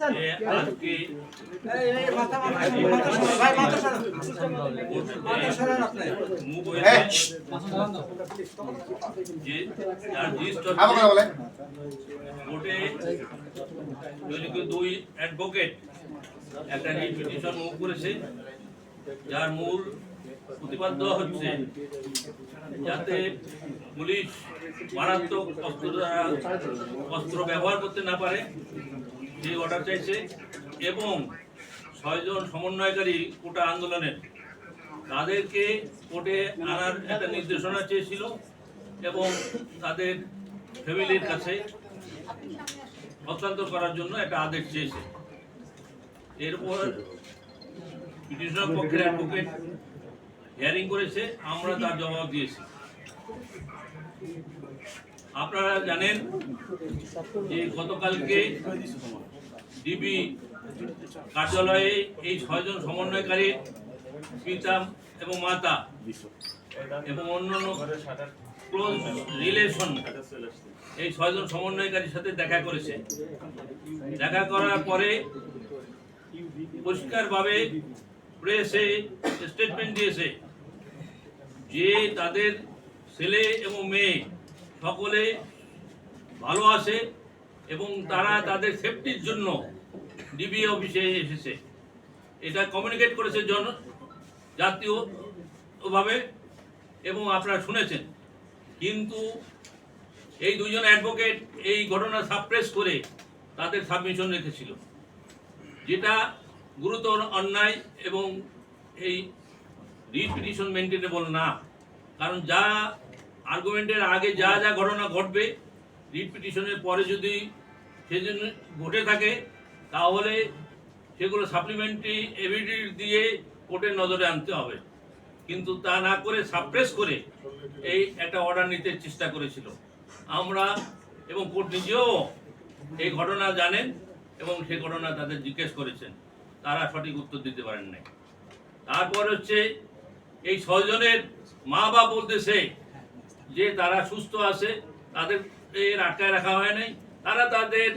আজকে দুই অ্যাডভোকেট একটা পিটিশন মুভ করেছে, যার মূল প্রতিবাদ দেওয়া হচ্ছে যাতে পুলিশ মারাত্মক অস্ত্র ব্যবহার করতে না পারে সেই অর্ডার চাইছে, এবং 6 জন সমন্বয়কারী কোটা আন্দোলনের তাদেরকে কোর্টে আনার একটা নির্দেশনা চেয়েছিল এবং তাদের ফ্যামিলির কাছে হস্তান্তর করার জন্য একটা আদেশ চেয়েছে। এরপর পিটিশনের পক্ষের অ্যাডভোকেট হিয়ারিং করেছে, আমরা তার জবাব দিয়েছি। আপনারা জানেন যে গতকালকে ডিবি কার্যালয়ে এই 6 জন সমন্বয়কারী পিতা এবং মাতা এবং অন্যান্য ক্লোজ রিলেশন এই 6 জন সমন্বয়কারীর সাথে দেখা করেছে। দেখা করার পরে পরিষ্কারভাবে প্রেসে স্টেটমেন্ট দিয়েছে যে তাদের ছেলে এবং মেয়ে সকলে ভালো আছে এবং তারা তাদের সেফটির জন্য ডিবি অফিসে এসেছে। এটা কমিউনিকেট করেছে জাতীয়ভাবে এবং আপনারা শুনেছেন। কিন্তু এই দুইজন অ্যাডভোকেট এই ঘটনা সাপ্রেস করে তাদের সাবমিশন রেখেছিল, যেটা গুরুতর অন্যায় এবং এই রিট পিটিশন মেনটেনেবল না। কারণ যা আর্গুমেন্টের আগে যা যা ঘটনা ঘটবে, রিট পিটিশনের পরে যদি সেজন্য ঘটে থাকে তাহলে সেগুলো সাপ্লিমেন্টারি এভিডেন্স দিয়ে কোর্টের নজরে আনতে হবে। কিন্তু তা না করে সাপ্রেস করে এই একটা অর্ডার নিতে চেষ্টা করেছিল। আমরা এবং কোর্ট নিজেও এই ঘটনা জানেন এবং সে ঘটনা তাদের জিজ্ঞেস করেছেন, তারা সঠিক উত্তর দিতে পারেন নাই। তারপর হচ্ছে এই 6 জনের মা বাবা বলতেছে যে তারা সুস্থ আছে, তাদের এর আটকায় রাখা হয় নাই, তারা তাদের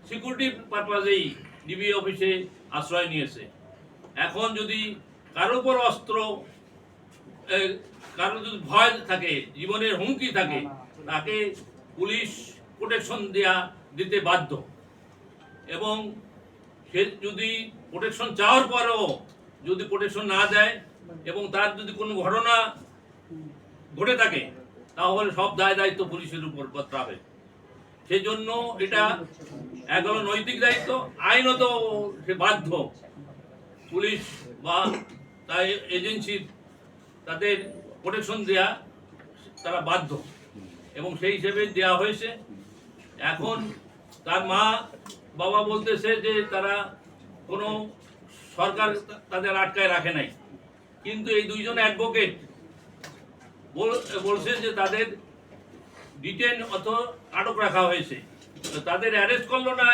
সিকিউরিটি পারপাজেই ডিবি অফিসে আশ্রয় নিয়েছে। এখন যদি কারোর উপর অস্ত্র, কারোর যদি ভয় থাকে, জীবনের হুমকি থাকে, তাকে পুলিশ প্রোটেকশন দিতে বাধ্য। এবং সে যদি প্রোটেকশন চাওয়ার পরেও যদি প্রোটেকশন না দেয় এবং তার যদি কোনো ঘটনা ঘটে থাকে তাহলে সব দায়িত্ব পুলিশের উপর বর্তাবে। সেজন্য এটা এক হলো নৈতিক দায়িত্ব, আইনত সে বাধ্য পুলিশ বা তাই এজেন্সির তাদের প্রোটেকশন দেয়া তারা বাধ্য, এবং সেই হিসেবে দেয়া হয়েছে। এখন তার মা বাবা বলতেছে যে তারা কোনো সরকার তাদের আটকায় রাখে নাই, কিন্তু এই দুইজন অ্যাডভোকেট বলছে যে তাদের ডিটেন অথবা আটক রাখা হয়েছে। তাদের অ্যারেস্ট করলো না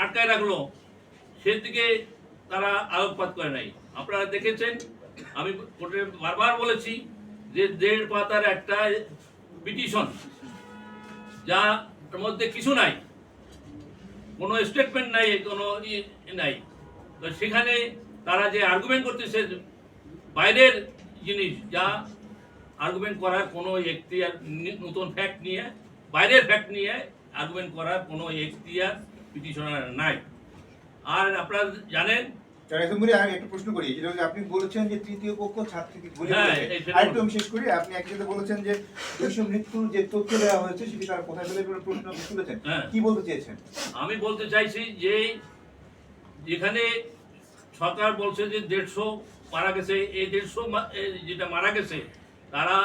আটকায় রাখলো, সেদিকে তারা আলোকপাত করে নাই। আপনারা দেখেছেন, আমি কোর্টে বারবার বলেছি যে 1.5 পাতার একটা পিটিশন, যার মধ্যে কিছু নাই, কোনো স্টেটমেন্ট নাই, কোনো নাই। তো সেখানে তারা যে আর্গুমেন্ট করতেছে বাইরের জিনিস, যা আর্গুমেন্ট করার কোনো এখতিয়ার, নতুন ফ্যাক্ট নিয়ে, বাইরের ফ্যাক্ট নিয়ে আর্গুমেন্ট করার কোনো এখতিয়ার পিটিশনার নাই। আর আপনারা জানেন, একটা প্রশ্ন করি, যেটা আপনি বলেছেন যে তৃতীয় পক্ষ ছাত্রীকে গুলি করেছে, আরেকটু আমি শেষ করি। আপনি একসাথে বলেছেন যে ওইসব মৃত্যুর যে তথ্য দেওয়া হয়েছে সেটি তারা কোথায় পেলে প্রশ্ন তুলেছেন, কি বলতে চেয়েছেন? আমি বলতে চাইছি যে যেখানে সরকার বলছে যে 150 মারা গেছে, এই 150 যেটা মারা গেছে তারা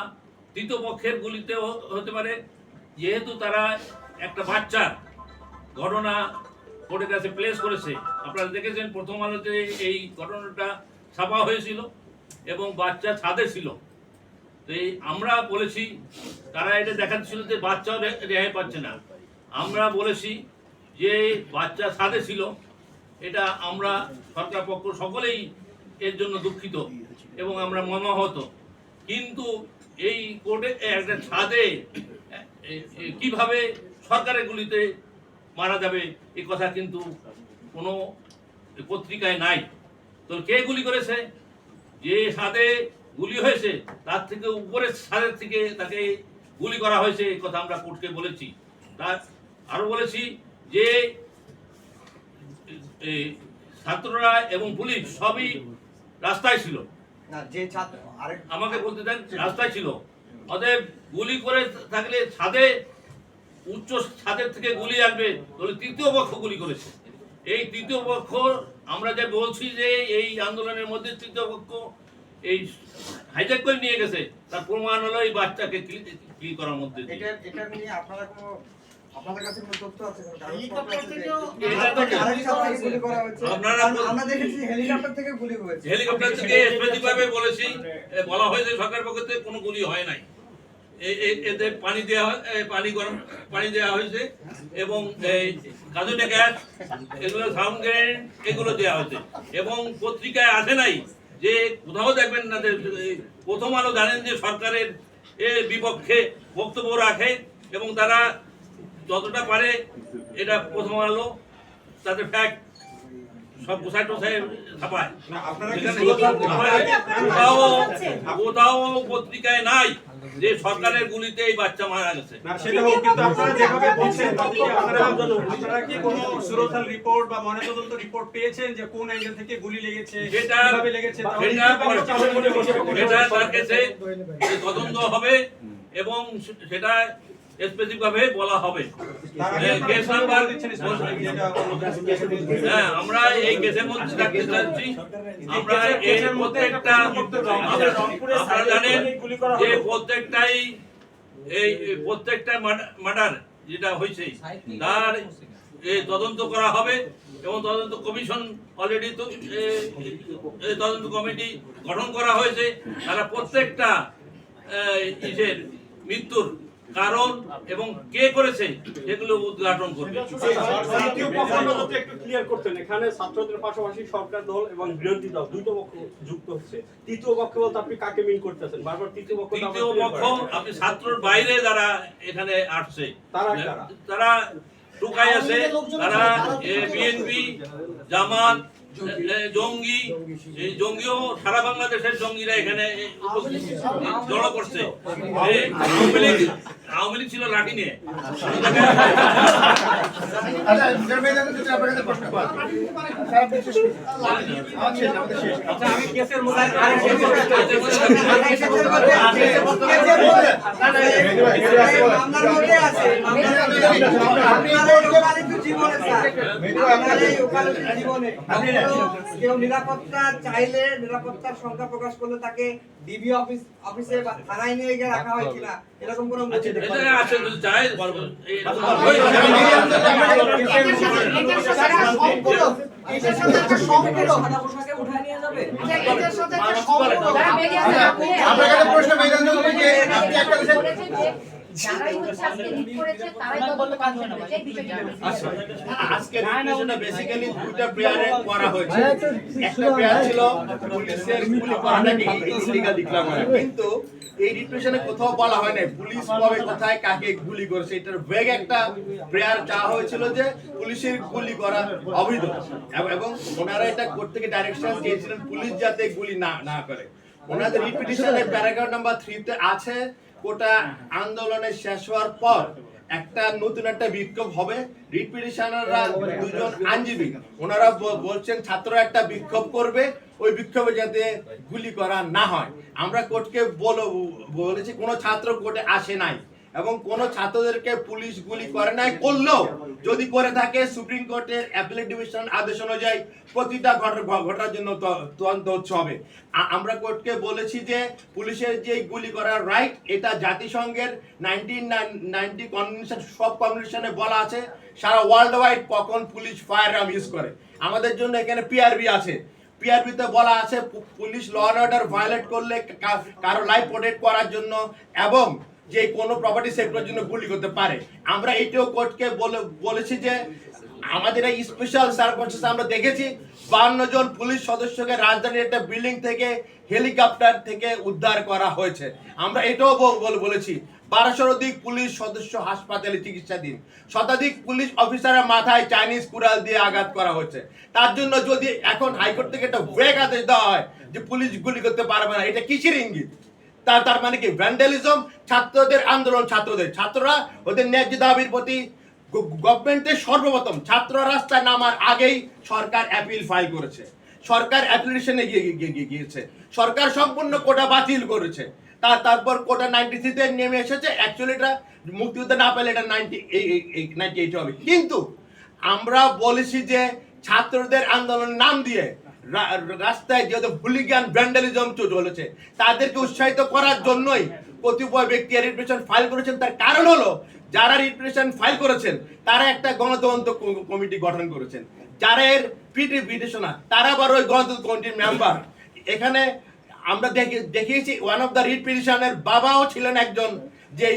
তৃতীয় পক্ষের গুলিতে হতে পারে, যেহেতু তারা একটা বাচ্চার ঘটনা কোর্টের কাছে প্লেস করেছে। আপনারা দেখেছেন প্রথম আলোতে এই ঘটনাটা ছাপা হয়েছিল এবং বাচ্চা ছাদে ছিল। তো এই আমরা বলেছি, তারা এটা দেখাচ্ছিল যে বাচ্চাও রেহাই পাচ্ছে না। আমরা বলেছি যে বাচ্চা ছাদে ছিল, এটা আমরা সরকার পক্ষ সকলেই এর জন্য দুঃখিত এবং আমরা মর্মাহত। কিন্তু এই কোর্টে একটা ছাদে কিভাবে সরকারের গুলিতে মারা যাবে, এই কথা কিন্তু কোনো পত্রিকায় নাই। তো কে গুলি করেছে? যে ছাদে গুলি হয়েছে তার থেকে উপরের ছাদের থেকে তাকে গুলি করা হয়েছে, এই কথা আমরা কোর্টকে বলেছি। তার আরো বলেছি যে এই ছাত্ররা এবং পুলিশ সবই রাস্তায় ছিল। না, যে ছাত্র আমাকে বলতে দেন, রাস্তায় ছিল। অতএব গুলি করে থাকলে ছাদে, উচ্চ ছাদের থেকে গুলি আসবে, তাহলে তৃতীয় পক্ষ গুলি করেছে। এই তৃতীয় পক্ষ আমরা যে বলছি যে এই আন্দোলনের মধ্যে তৃতীয় পক্ষ এই হাইজ্যাক করে নিয়ে গেছে, তার প্রমাণ হলো এই বাচ্চাকে ক্লিক করার মধ্যে। এটা নিয়ে আপনাদের কাছে কোনো তথ্য আছে? হেলিকপ্টার থেকেও আমরা দেখেছি হেলিকপ্টার থেকে গুলি হয়েছে। হেলিকপ্টার থেকে স্পেসিফিকভাবে বলেছি, বলা হয়েছে সরকারের পক্ষ থেকে কোনো গুলি হয় নাই। এতে পানি দেওয়া পানি গরম পানি দেওয়া হয়েছে এবং কাজুটা গ্যাস, এগুলো সাউন্ড গ্রেনেড, এগুলো দেওয়া হয়েছে। এবং পত্রিকায় আসে নাই যে কোথাও দেখবেন না যে প্রথম আলো জানেন যে সরকারের বিপক্ষে বক্তব্য রাখে এবং তারা যতটা পারে এটা প্রথম আলো তাদের ফ্যাক্ট সব গোসাই টোসাই ছাপায়। কোথাও পত্রিকায় নাই যে সরকারের গুলিতে এই বাচ্চা মারা গেছে। সেটা হোক, কিন্তু আপনারা যেভাবে বলছেন আপনারা কি কোনো সুরতাল রিপোর্ট বা ময়নাতদন্ত রিপোর্ট পেয়েছেন যে কোন অ্যাঙ্গেল থেকে গুলি লেগেছে, কিভাবে লেগেছে? সেটা তার কাছে তদন্ত হবে এবং সেটা স্পেসিফিক ভাবে বলা হবে। কেস নাম্বার, হ্যাঁ, আমরা এই কেসের মধ্যে রাখতে চাচ্ছি। আমরা এই প্রত্যেকটা, আপনারা জানেন যে প্রত্যেকটা মার্ডার যেটা হয়েছে তার তদন্ত করা হবে এবং তদন্ত কমিশন অলরেডি তদন্ত কমিটি গঠন করা হয়েছে। তারা প্রত্যেকটা মৃত্যুর কারণ এবং কে করেছে এগুলো উদ্ঘাটন করবে। একটু ক্লিয়ার করতেন, এখানে ছাত্রদের পাশাপাশি সরকার দল এবং বিরোধী দল দুটো পক্ষ যুক্ত হচ্ছে। তৃতীয় পক্ষ বলতে আপনি কাকে মিন করতেছেন? বারবার তৃতীয় পক্ষ আপনি ছাত্রর বাইরে যারা এখানে আসছে তারা টোকাই আছে, তারা বিএনপি, জামাত, জঙ্গি, এই জঙ্গিও সারা বাংলাদেশের জঙ্গিরা এখানে জড়ো করছে। আওয়ামী লীগ ছিল লাঠি নিয়ে। কেউ নিরাপত্তা চাইলে, নিরাপত্তার সংখ্যা প্রকাশ করলে তাকে ডিবি অফিসে বা থানায় নিয়ে গিয়ে রাখা হয় কিনা, এরকম কোনো আজকে রিপ্রেজেন্টেশনটা বেসিক্যালি দুটো প্রেয়ারে করা হয়েছে। একটা প্রেয়ার ছিল পুলিশের গুলি করাটাকে ইলিগাল ডিক্লেয়ার করা, কিন্তু এই রিপ্রেজেন্টেশনে কোথাও বলা হয় না পুলিশ কবে কোথায় কাকে গুলি করেছে। এটার ভেগ একটা প্রেয়ার চাওয়া হয়েছিল যে পুলিশের গুলি করা অবৈধ, এবং ওনারা এটা কোর্ট থেকে ডাইরেকশন চেয়েছিলেন পুলিশ যাতে গুলি না করে। ওনাদের রিপিটিশনের প্যারাগ্রাফ নাম্বার 3 তে আছে কোটা আন্দোলনের শেষ হওয়ার পর একটা নতুন একটা বিক্ষোভ হবে। রিপিটিশনাররা দুজন আইনজীবী ওনারা বলছেন ছাত্ররা একটা বিক্ষোভ করবে, ওই বিক্ষোভে যাতে গুলি করা না হয়। আমরা কোর্টকে বলেছি কোনো ছাত্র কোর্টে আসে নাই এবং কোন ছাত্রদেরকে পুলিশ গুলি করে নাই, করলেও যদি করে থাকে সুপ্রিম কোর্টের অ্যাপিলেট ডিভিশন আদেশ অনুযায়ী প্রতিটা ঘটনার জন্য তদন্ত হবে। আমরা কোর্টকে বলেছি যে পুলিশের যে গুলি করার রাইট এটা জাতিসংঘের 1990 কনভেনশন, সব কনভেনশনে বলা আছে সারা ওয়ার্ল্ড ওয়াইড কখন পুলিশ ফায়ার আর্ম ইউজ করে। আমাদের জন্য এখানে পিআরবি আছে, পিআরবিতে বলা আছে police law and order violate করলে কারো লাইফ প্রোটেক্ট করার জন্য এবং যে কোনো প্রপার্টি সেক্টরের জন্য গুলি করতে পারে। আমরা এইটাও কোর্টকে বলেছি যে আমাদের এই স্পেশাল সার্কাস্টাস আমরা দেখেছি 52 জন পুলিশ সদস্যকে রাজধানীর একটা বিল্ডিং থেকে হেলিকপ্টার থেকে উদ্ধার করা হয়েছে। আমরা এটাও বলেছি 1200 অধিক পুলিশ সদস্য হাসপাতালে চিকিৎসাধীন, শতাধিক পুলিশ অফিসারের মাথায় চাইনিজ কুড়াল দিয়ে আঘাত করা হয়েছে। তার জন্য যদি এখন হাইকোর্ট থেকে একটা ওয়েক আদেশ দেওয়া হয় যে পুলিশ গুলি করতে পারবে না, এটা কিসের ইঙ্গিত? তার মানে কি ভ্যান্ডালিজম? ছাত্রদের আন্দোলন, ছাত্ররা ওদের ন্যায্য দাবির প্রতি গভর্নমেন্টের সর্বপ্রথম ছাত্র রাস্তায় নামার আগেই সরকার অ্যাপিল ফাইল করেছে, সরকার অ্যাপ্লিকেশনে গিয়েছে, সরকার সম্পূর্ণ কোটা বাতিল করেছে। তারপর কোটা 93 তে নেমে এসেছে। অ্যাকচুয়ালি এটা মুক্তিযুদ্ধ না পেলে এটা 98 হবে। কিন্তু আমরা বলেছি যে ছাত্রদের আন্দোলনের নাম দিয়ে রাস্তায় যেহেতু হুলিগান ভ্যান্ডালিজম চলেছে, তাদেরকে উৎসাহিত করার জন্যই কতিপয় ব্যক্তি রিট ফাইল করেছেন। তার কারণ হলো যারা রিট ফাইল করেছেন তারা একটা গণতন্ত্র কমিটি গঠন করেছেন, যারা এর পিটিশনার তারা আবার ওই গণতন্ত্র কমিটির মেম্বার। এখানে আমরা দেখিয়েছি ওয়ান অফ দ্য রিট পিটিশনের বাবাও ছিলেন একজন, যে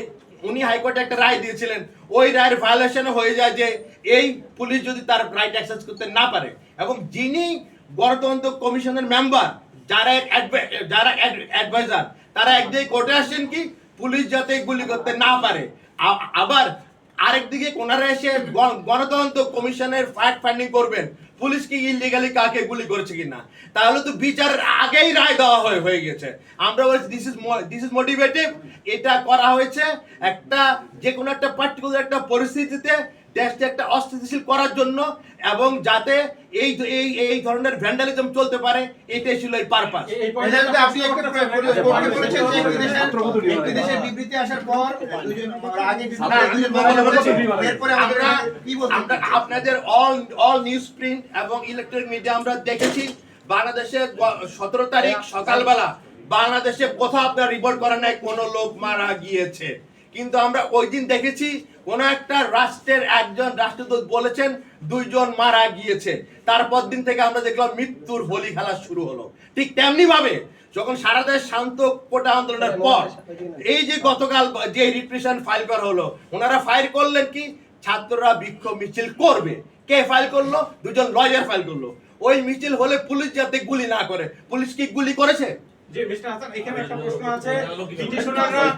উনি হাইকোর্টে একটা রায় দিয়েছিলেন, ওই রায়ের ভায়োলেশন হয়ে যায় যে এই পুলিশ যদি তার রাইট অ্যাক্সেস করতে না পারে। এবং যিনি গণতন্ত্র কমিশনের মেম্বার, যারা অ্যাডভাইজার, তারা একদিকে কোর্টে আসছেন কি পুলিশ যাতে গুলি করতে না পারে, আবার আরেকদিকে ওনারা এসে গণতন্ত্র কমিশনের ফ্যাক্ট ফাইন্ডিং করবেন পুলিশ কি ইলিগালি কাকে গুলি করেছে কিনা। তাহলে তো বিচারের আগেই রায় দেওয়া হয়ে গেছে। আমরা বলছি দিস ইজ মোটিভেটিভ। এটা করা হয়েছে একটা যে কোনো একটা পার্টিকুলার একটা পরিস্থিতিতে দেশকে একটা অস্থিতিশীল করার জন্য, এবং যাতে এই ধরনের ভ্যান্ডালিজম চলতে পারে, এটাই ছিল এই পারপাস। আপনি একটি দেশের বিবৃতি আসার পর আমরা আপনাদের অল নিউজ প্রিন্ট এবং ইলেকট্রনিক মিডিয়া আমরা দেখেছি বাংলাদেশে 17 তারিখ সকালবেলা বাংলাদেশে কোথাও আপনার রিপোর্ট করেন নাই কোনো লোক মারা গিয়েছে। কিন্তু আমরা ওই দিন দেখেছি কোন একটা রাষ্ট্রের একজন রাষ্ট্রদূত বলেছেন 2 জন মারা গিয়েছে। তারপর দিন থেকে আমরা দেখলাম মৃত্যুর হোলি খেলা শুরু হলো। ঠিক তেমনি ভাবে যখন সারা দেশ শান্ত কোটা আন্দোলনের পর এই যে গতকাল যে রিপ্রেশন ফাইল করা হলো, ওনারা ফাইল করলেন কি ছাত্ররা বিক্ষোভ মিছিল করবে। কে ফাইল করলো? 2 জন লয়ার ফাইল করলো। ওই মিছিল হলে পুলিশ যাতে গুলি না করে, পুলিশ কি গুলি করেছে? যে মিস্টার হাসান, এখানে একটা প্রশ্ন আছে।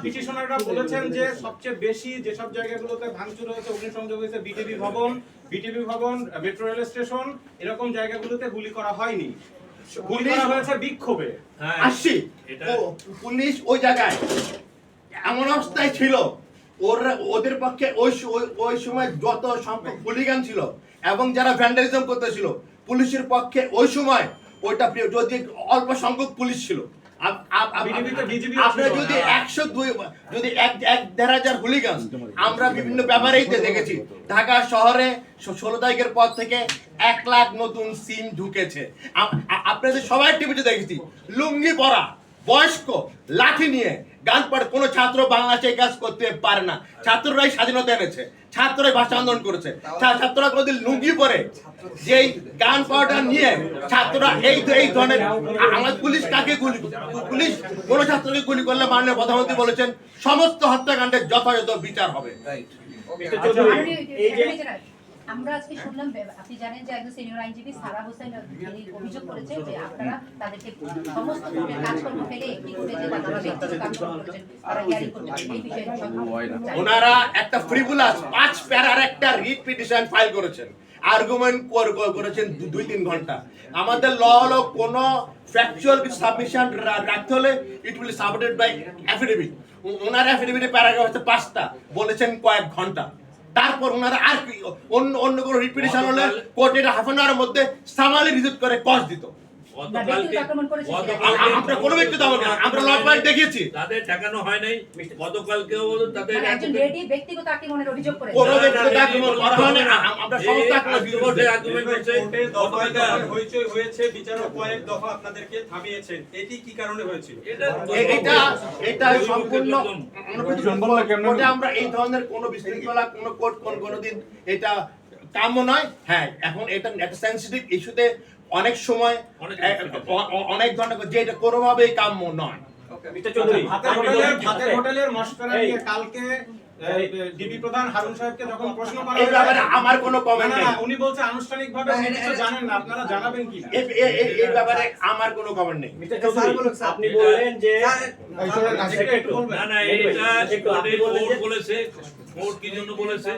পিটিশনাররা বলেছেন যে সবচেয়ে বেশি যেসব জায়গাগুলোতে ভাঙচুর হয়েছে, অগ্নিসংযোগ হয়েছে, বিটিভি ভবন, মেট্রো রেল স্টেশন, এরকম জায়গাগুলোতে গুলি করা হয়নি, গুলি করা হয়েছে বিক্ষোভে। আসছি পুলিশ ওই জায়গায় এমন অবস্থায় ছিল, ওদের পক্ষে ওই সময় যত সংখ্যক হুলিগান ছিল এবং যারা ভ্যান্ডালিজম করতেছিল, পুলিশের পক্ষে ওই সময় ওইটা যদি অল্প সংখ্যক পুলিশ ছিল। আপনারা যদি 102 যদি 1,500 হুলিগান আমরা বিভিন্ন ব্যাপারেই দেখেছি। ঢাকা শহরে 16 তারিখের পর থেকে 1 লাখ নতুন সিম ঢুকেছে। আপনাদের সবাই টিভিতে দেখেছি লুঙ্গি পরা বয়স্ক লাঠি নিয়ে গান পড়ে। কোনো ছাত্র বাংলাদেশে কাজ করতে পারে না। ছাত্ররাই স্বাধীনতা এনেছে, ছাত্ররাই ভাষা আন্দোলন করেছে। ছাত্ররা কোনদিন লুঙ্গি পরে যেই গান পাউডার নিয়ে ছাত্ররা এই ধরনের আমার পুলিশ কাকে পুলিশ কোন ছাত্রকে গুলি করলে মাননীয় প্রধানমন্ত্রী বলেছেন সমস্ত হত্যাকাণ্ডের যথাযথ বিচার হবে। আমরা আজকে শুনলাম, আপনি জানেন যে একজন সিনিয়র আইনজীবী সারা হোসেন অভিযোগ করেছে যে আপনারা তাদেরকে সমস্ত ধরনের কাজকর্ম ফেলে একটি করে যে তারা ব্যক্তিগত আন্দোলন করেছেন, তারা হিয়ারিং করতে পারেন। এই বিষয়ে ওনারা একটা ফ্রিভুলাস 5 প্যারার একটা রিট পিটিশন ফাইল করেছেন, আর্গুমেন্ট করেছেন 2-3 ঘন্টা। আমাদের ল হলো কোন ফ্যাকচুয়াল সাবমিশন রাখতে হলে it will submitted by affidavit. ওনার অ্যাফিডেভিটের প্যারাগ্রাফ হচ্ছে 5টা, বলেছেন কয়েক ঘন্টা। তারপর ওনারা আর অন্য কোনো রিপিটিশন হলে কোর্ট এটা হাফ অ্যান আওয়ারের মধ্যে সামালি রিজেক্ট করে কজ দিত। আমরা কোনো ব্যক্তি দাও না, আমরা ল পয়েন্ট দেখিয়েছি, তাদের ঠেকানো হয় নাই। গতকালকেও তাদের একজন লেডি ব্যক্তিগত আক্রমণের অভিযোগ করেছে। কোনো ব্যক্তিগত আক্রমণ করা হয় না। আমরা সমস্ত আক্রমণ হইচই হয়েছে, বিচারক কয়েক দফা আপনাদেরকে থামিয়েছেন, এটি কি কারণে হয়েছিল? এটা সম্পূর্ণ কোর্টে আমরা এই ধরনের কোনো বিশৃঙ্খলা কোনো কোর্ট কোনোদিন এটা কাম্য নয়। হ্যাঁ, এখন এটা একটা সেনসিটিভ ইস্যুতে অনেক সময় অনেক ধরনের যেটা কোনোভাবেই কাম্য নয়। হোটেলের মশকরা নিয়ে কালকে ডিবি প্রধান হারুন সাহেবকে যখন প্রশ্ন করা এই ব্যাপারে আমার কোনো কমেন্ট নেই। উনি বলছে আনুষ্ঠানিকভাবে উনি কিছু জানেন না, আপনারা জানাবেন কি না? এই ব্যাপারে আমার কোনো কমেন্ট নেই। আপনি বললেন যে না না এটা কোর্ট বলেছে, কোর্ট কি জন্য বলেছে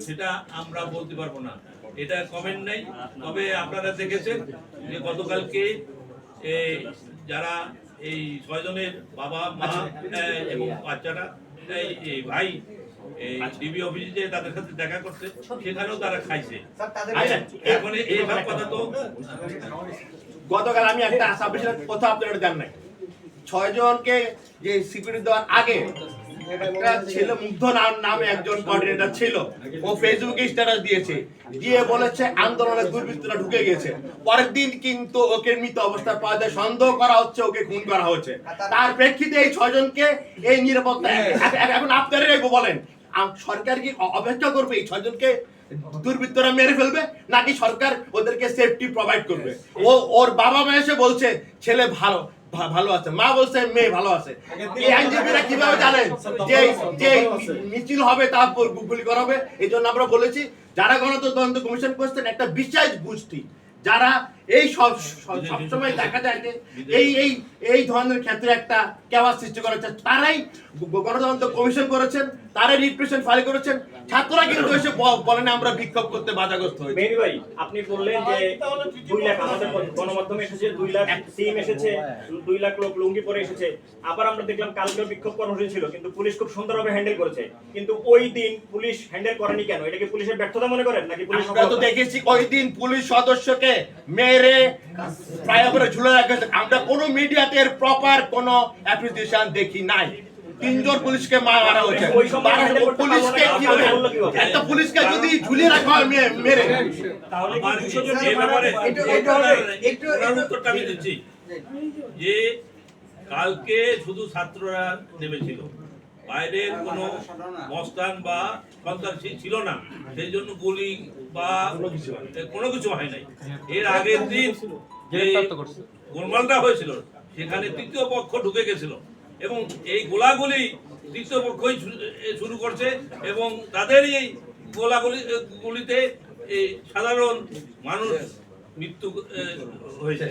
সেটা আমরা বলতে পারবো না, এটা কমেন্ট নাই। তবে আপনারা দেখেছেন যে গতকালকে যারা এই 6 জনের বাবা মা এবং বাচ্চারা এই ভাই এই ডিবি অফিসে যে তাদের সাথে দেখা করছে, সেখানেও তারা খাইছে। এখন এই সব কথা তো গতকাল আমি একটা সাবমিশনের কথা আপনারা জান নাই, 6 জনকে যে সিকিউরিটি দেওয়ার আগে একটা ছেলে মুগ্ধ নামে একজন কোঅর্ডিনেটর ছিল, ও ফেসবুকে স্ট্যাটাস দিয়েছে, দিয়ে বলেছে আন্দোলনের দুর্বৃত্তরা ঢুকে গেছে। পরের দিন কিন্তু ওকে মৃত অবস্থায় পাওয়া যায়, সন্দেহ করা হচ্ছে ওকে খুন করা হচ্ছে। তার প্রেক্ষিতে এই 6 জনকে এই নিরাপত্তা, এখন আপনারাই বলেন সরকার কি অপেক্ষা করবে এই 6 জনকে দুর্বৃত্তরা মেরে ফেলবে, নাকি সরকার ওদেরকে সেফটি প্রোভাইড করবে? ওর বাবা মা এসে বলছে ছেলে ভালো আছে, মা বলছে মেয়ে ভালো আছে। এই আইনজীবীরা কিভাবে জানেন যে যে মিছিল হবে তারপর গুলি করা হবে? এই জন্য আমরা বলেছি যারা গণতন্ত্র কমিশন করছেন একটা বিশেষ গোষ্ঠী, যারা এই সবসময় দেখা যায় যে এই ধরনের ক্ষেত্রে একটা কেওয়াস সৃষ্টি করেছে, তারাই গণতন্ত্র কমিশন করেছেন, তারাই রিপ্রেশন ফাইল করেছেন। ছাত্ররা কিন্তু এসে বলেন আমরা বিক্ষোভ করতে বাধাগ্রস্ত হয়েছে। মেহেদী ভাই, আপনি বললেন যে 2 লাখ আমাদের গণমাধ্যমে এসেছে, 2 লাখ সিম এসেছে, 2 লাখ লোক লুঙ্গি পরে এসেছে। আবার আমরা দেখলাম কালকে বিক্ষোভ কর্মসূচি ছিল, কিন্তু পুলিশ খুব সুন্দরভাবে হ্যান্ডেল করেছে। কিন্তু ওই দিন পুলিশ হ্যান্ডেল করেনি কেন? এটা কি পুলিশের ব্যর্থতা মনে করেন নাকি পুলিশ? আমরা তো দেখেছি ওই দিন পুলিশ সদস্যকে মেরে প্রায় করে ঝুলে রাখেছে। আমরা কোনো মিডিয়াতে এর প্রপার কোনো অ্যাপ্রিসিয়েশন দেখি নাই। 3 জন পুলিশকে মারা হয়েছে। পুলিশকে কিভাবে একটা পুলিশকে যদি ঝুলিয়ে রাখা হয় মেরে, তাহলে আমার কি 200 জন এই ব্যাপারে একটু উত্তরটা আমি দিচ্ছি যে কালকে শুধু ছাত্ররা নেমেছিল, বাইরের কোনো মস্তান বা সন্ত্রাসী ছিল না, সেই জন্য গুলি বা কোনো কিছু হয় নাই। এর আগের দিন যে গোলমালটা হয়েছিল সেখানে তৃতীয় পক্ষ ঢুকে গেছিল এবং এই গোলাগুলি তৃতীয় পক্ষই শুরু করছে এবং তাদেরই এই গুলিতে এই সাধারণ মানুষ মৃত্যু হয়েছে।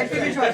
একটা বিষয়